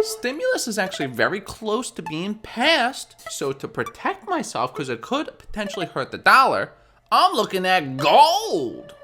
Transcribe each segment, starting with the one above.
Stimulus is actually very close to being passed. So to protect myself, because it could potentially hurt the dollar, I'm looking at gold.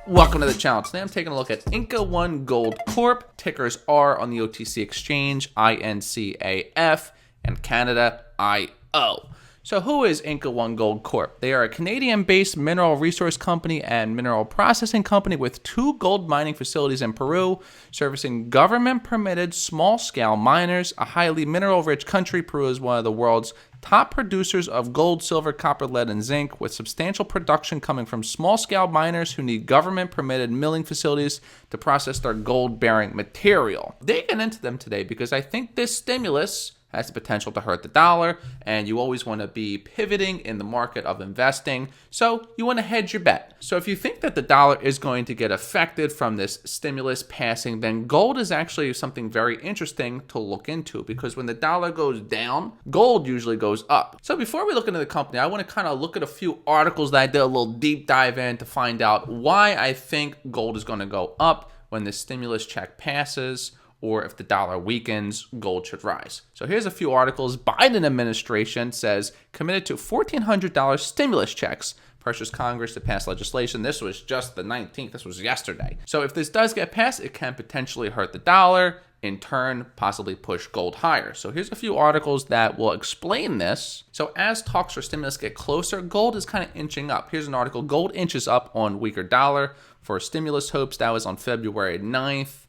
Welcome to the channel. Today I'm taking a look at Inca One Gold Corp. Tickers are on the OTC exchange, INCAF, and Canada, IO. So who is Inca One Gold Corp? They are a Canadian-based mineral resource company and mineral processing company with 2 gold mining facilities in Peru, servicing government-permitted small-scale miners. A highly mineral-rich country, Peru is one of the world's top producers of gold, silver, copper, lead, and zinc, with substantial production coming from small-scale miners who need government-permitted milling facilities to process their gold-bearing material. Digging into them today because I think this stimulus has the potential to hurt the dollar, and you always want to be pivoting in the market of investing, so you want to hedge your bet. So if you think that the dollar is going to get affected from this stimulus passing, then gold is actually something very interesting to look into, because when the dollar goes down, gold usually goes up. So before we look into the company, I want to kind of look at a few articles that I did a little deep dive in to find out why I think gold is going to go up when the stimulus check passes, or if the dollar weakens, gold should rise. So here's a few articles. Biden administration says committed to $1,400 stimulus checks, pressures Congress to pass legislation. This was just the 19th. This was yesterday. So if this does get passed, it can potentially hurt the dollar, in turn possibly push gold higher. So here's a few articles that will explain this. So as talks for stimulus get closer, gold is kind of inching up. Here's an article. Gold inches up on weaker dollar for stimulus hopes. That was on February 9th.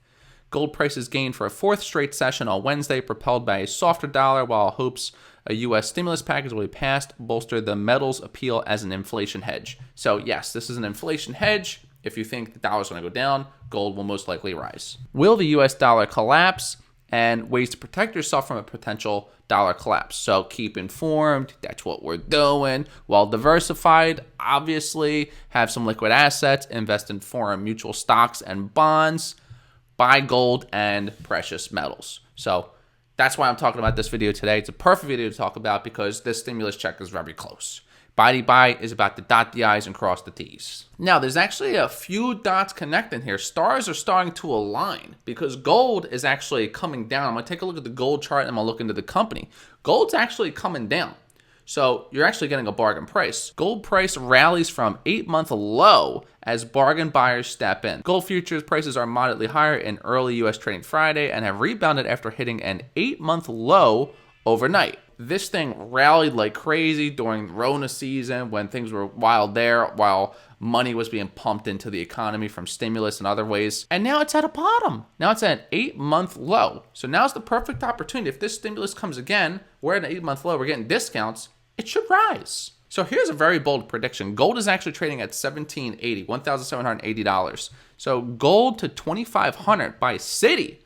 Gold prices gained for a 4th straight session on Wednesday, propelled by a softer dollar, while hopes a U.S. stimulus package will be passed bolstered the metal's appeal as an inflation hedge. So yes, this is an inflation hedge. If you think the dollar is going to go down, gold will most likely rise. Will the U.S. dollar collapse? And ways to protect yourself from a potential dollar collapse. So keep informed. That's what we're doing. Well diversified, obviously. Have some liquid assets. Invest in foreign mutual stocks and bonds. Buy gold and precious metals. So that's why I'm talking about this video today. It's a perfect video to talk about because this stimulus check is very close. Buy is about to dot the I's and cross the T's. Now, there's actually a few dots connecting here. Stars are starting to align because gold is actually coming down. I'm going to take a look at the gold chart and I'm going to look into the company. Gold's actually coming down. So you're actually getting a bargain price. Gold price rallies from 8-month low as bargain buyers step in. Gold futures prices are moderately higher in early U.S. trading Friday and have rebounded after hitting an 8-month low overnight. This thing rallied like crazy during Rona season when things were wild there, while money was being pumped into the economy from stimulus and other ways. And now it's at a bottom. Now it's at an 8-month low. So now's the perfect opportunity. If this stimulus comes again, we're at an 8-month low, we're getting discounts, it should rise. So here's a very bold prediction. Gold is actually trading at $1,780. So gold to $2,500 by Citi.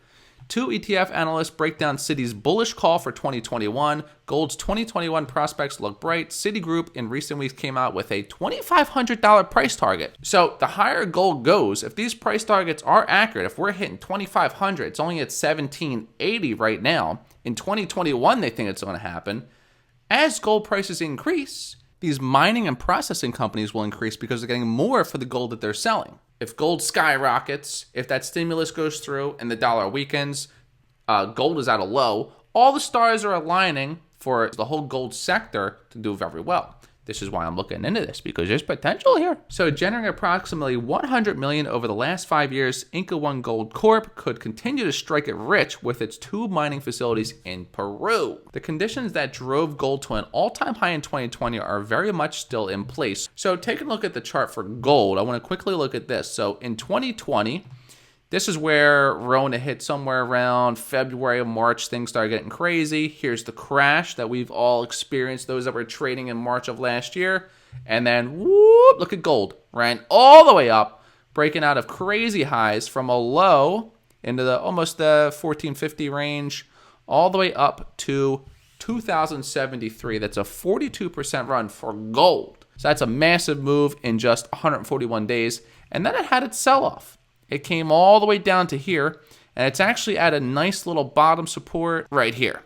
2 ETF analysts break down Citi's bullish call for 2021. Gold's 2021 prospects look bright. Citigroup in recent weeks came out with a $2,500 price target. So the higher gold goes, if these price targets are accurate, if we're hitting $2,500, it's only at $1,780 right now. In 2021, they think it's going to happen. As gold prices increase, these mining and processing companies will increase because they're getting more for the gold that they're selling. If gold skyrockets, if that stimulus goes through and the dollar weakens, gold is at a low, all the stars are aligning for the whole gold sector to do very well. This is why I'm looking into this, because there's potential here. So generating approximately $100 million over the last 5 years, Inca One Gold Corp could continue to strike it rich with its 2 mining facilities in Peru. The conditions that drove gold to an all-time high in 2020 are very much still in place. So taking a look at the chart for gold, I want to quickly look at this. So in 2020, this is where Rona hit somewhere around February or March. Things started getting crazy. Here's the crash that we've all experienced, those that were trading in March of last year. And then, whoop, look at gold. Ran all the way up, breaking out of crazy highs from a low into almost the 1450 range, all the way up to 2073. That's a 42% run for gold. So that's a massive move in just 141 days. And then it had its sell-off. It came all the way down to here, and it's actually at a nice little bottom support right here.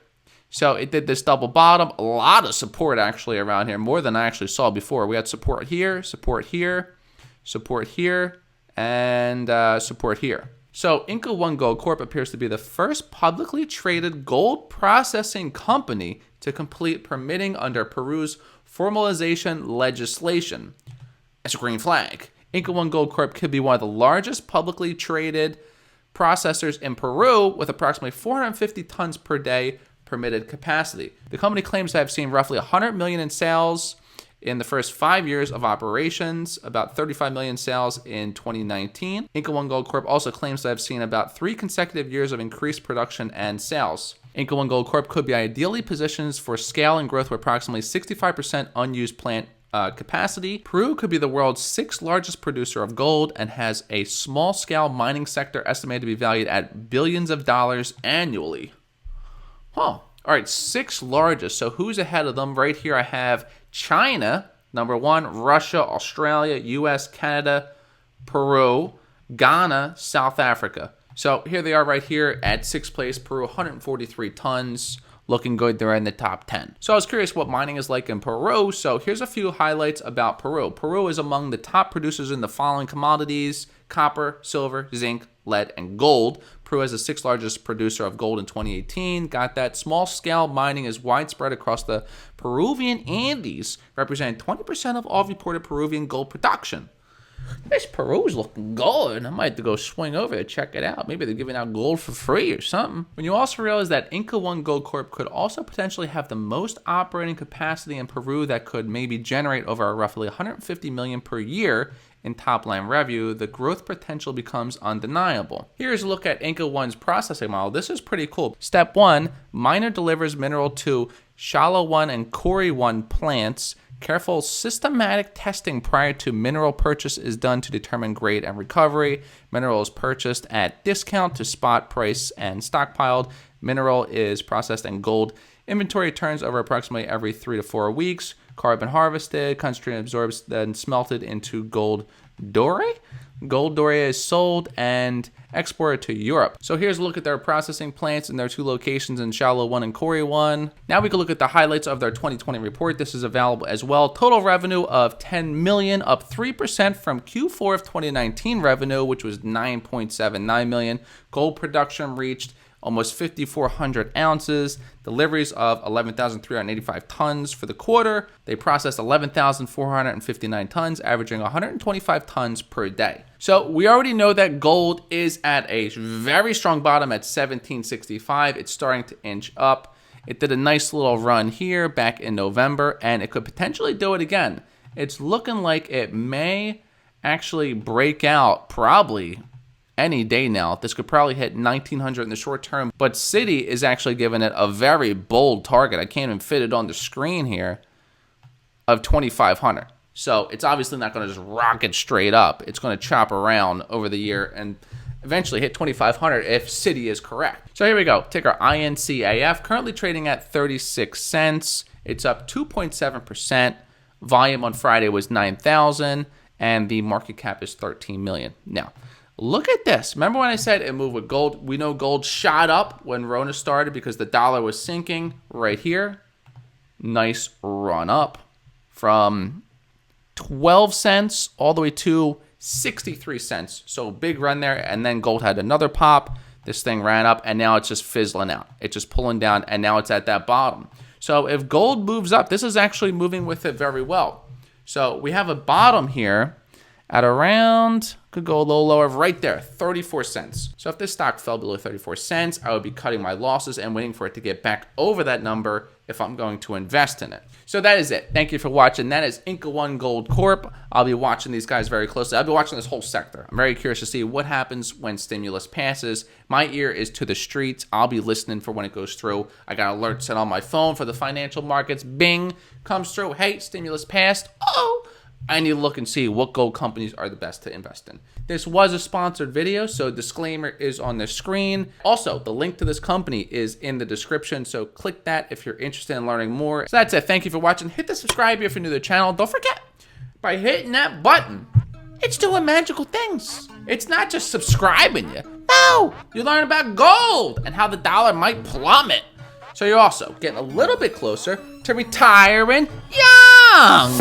So it did this double bottom, a lot of support actually around here, more than I actually saw before. We had support here, support here, support here, and support here. So Inca One Gold Corp appears to be the first publicly traded gold processing company to complete permitting under Peru's formalization legislation. It's a green flag. Inca One Gold Corp could be one of the largest publicly traded processors in Peru with approximately 450 tons per day permitted capacity. The company claims to have seen roughly 100 million in sales in the first 5 years of operations, about 35 million sales in 2019. Inca One Gold Corp also claims to have seen about 3 consecutive years of increased production and sales. Inca One Gold Corp could be ideally positioned for scale and growth with approximately 65% unused plant capacity. Peru could be the world's 6th largest producer of gold and has a small-scale mining sector estimated to be valued at billions of dollars annually. Huh. All right, 6th largest. So who's ahead of them? Right here I have China, number 1, Russia, Australia, US, Canada, Peru, Ghana, South Africa. So here they are right here at 6th place, Peru, 143 tons. Looking good, they're in the top 10. So I was curious what mining is like in Peru. So here's a few highlights about Peru. Peru is among the top producers in the following commodities: copper, silver, zinc, lead, and gold. Peru is the 6th largest producer of gold in 2018. Got that. Small-scale mining is widespread across the Peruvian Andes, representing 20% of all reported Peruvian gold production. This Peru's looking good. I might have to go swing over there, check it out. Maybe they're giving out gold for free or something. When you also realize that Inca One Gold Corp could also potentially have the most operating capacity in Peru that could maybe generate over roughly 150 million per year in top-line revenue, the growth potential becomes undeniable. Here's a look at Inca One's processing model. This is pretty cool. Step 1, miner delivers mineral to Shala 1 and Kori 1 plants. Careful systematic testing prior to mineral purchase is done to determine grade and recovery. Mineral is purchased at discount to spot price and stockpiled. Mineral is processed in gold. Inventory turns over approximately every 3 to 4 weeks. Carbon harvested, concentrated, absorbed, then smelted into gold doré. Gold doré is sold and exported to Europe. So here's a look at their processing plants in their 2 locations in Shala 1 and Kori 1. Now we can look at the highlights of their 2020 report. This is available as well. Total revenue of 10 million, up 3% from Q4 of 2019 revenue, which was 9.79 million. Gold production reached almost 5,400 ounces, deliveries of 11,385 tons for the quarter. They processed 11,459 tons, averaging 125 tons per day. So we already know that gold is at a very strong bottom at 1765. It's starting to inch up. It did a nice little run here back in November, and it could potentially do it again. It's looking like it may actually break out probably any day now. This could probably hit 1900 in the short term, but Citi is actually giving it a very bold target. I can't even fit it on the screen here, of 2500. So it's obviously not going to just rocket straight up. It's going to chop around over the year and eventually hit 2500 if Citi is correct. So here we go. Ticker INCAF, currently trading at 36 cents. It's up 2.7%. Volume on Friday was 9,000 and the market cap is 13 million. Now, look at this. Remember when I said it moved with gold? We know gold shot up when Rona started because the dollar was sinking right here. Nice run up from 12 cents all the way to 63 cents. So big run there. And then gold had another pop. This thing ran up and now it's just fizzling out. It's just pulling down and now it's at that bottom. So if gold moves up, this is actually moving with it very well. So we have a bottom here at around, could go a little lower, right there, 34 cents. So if this stock fell below 34 cents, I would be cutting my losses and waiting for it to get back over that number if I'm going to invest in it. So that is it. Thank you for watching. That is Inca One Gold Corp. I'll be watching these guys very closely. I'll be watching this whole sector. I'm very curious to see what happens when stimulus passes. My ear is to the streets. I'll be listening for when it goes through. I got alerts set on my phone for the financial markets. Bing, comes through. Hey, stimulus passed. Oh, I need to look and see what gold companies are the best to invest in. This was a sponsored video, so disclaimer is on the screen. Also, the link to this company is in the description, so click that if you're interested in learning more. So that's it. Thank you for watching. Hit the subscribe if you're new to the channel. Don't forget, by hitting that button, it's doing magical things. It's not just subscribing you. No, you learn about gold and how the dollar might plummet. So you're also getting a little bit closer to retiring young.